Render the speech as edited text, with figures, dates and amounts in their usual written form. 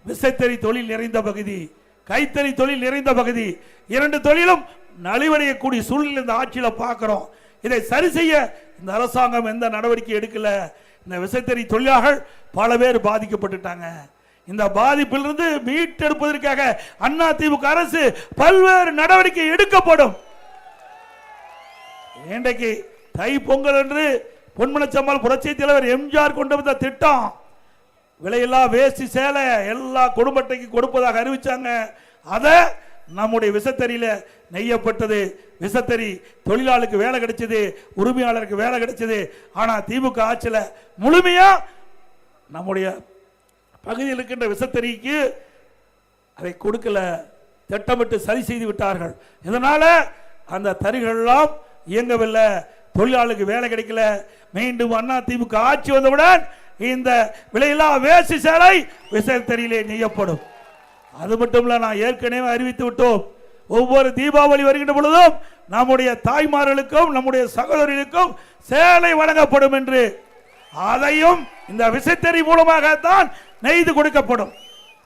விசைத்தறி தொழில் நிறைந்த பகுதி, கைத்தறி தொழில் நிறைந்த பகுதி, இரண்டு தொழிலும் நலிவடையக்கூடிய சூழ்நிலை இந்த ஆட்சியில் பார்க்கிறோம். இதை சரி செய்ய இந்த அரசாங்கம் எந்த நடவடிக்கை எடுக்கல. இந்த விசைத்தறி தொழிலாளர்கள் பல பேர் பாதிக்கப்பட்டுட்டாங்க. இந்த பாதிப்பிலிருந்து மீட்டெடுப்பதற்காக அதிமுக அரசு பல்வேறு நடவடிக்கை எடுக்கப்படும். இன்றைக்கு தை பொங்கல் என்று பொன்மனச்சம்மாள் புரட்சி தலைவர் எம்ஜிஆர் கொண்டு வந்த திட்டம், விலையில்லா வேஷ்டி சேலை எல்லா குடும்பத்தைக்கு கொடுப்பதாக அறிவிச்சாங்க. அதை நம்முடைய விசைத்தறியில நெய்யப்பட்டது. விசைத்தறி தொழிலாளருக்கு வேலை கிடைச்சது, உரிமையாளருக்கு வேலை கிடைச்சது. ஆனா திமுக ஆட்சியில் முழுமையா நம்முடைய பகுதியில் இருக்கின்ற விசைத்தறிக்கு அதை கொடுக்கல, திட்டமிட்டு சரி செய்து விட்டார்கள். இதனால அந்த தறிகள் எல்லாம் இயங்கவில்லை, தொழிலாளருக்கு வேலை கிடைக்கல. மீண்டும் அதிமுக ஆட்சி வந்தவுடன் இந்த விலையில்லா வேஷ்டி சேலை விசைத்தறியிலே நெய்யப்படும். அது மட்டும் இல்ல, நான் ஏற்கனவே அறிவித்து விட்டோம், ஒவ்வொரு தீபாவளி வருகின்ற பொழுதும் நம்முடைய தாய்மார்களுக்கும் நம்முடைய சகோதரிகளுக்கும் சேலை வழங்கப்படும் என்று. அதையும் இந்த விசைத்தறி மூலமாகத்தான் நெய்து கொடுக்கப்படும்.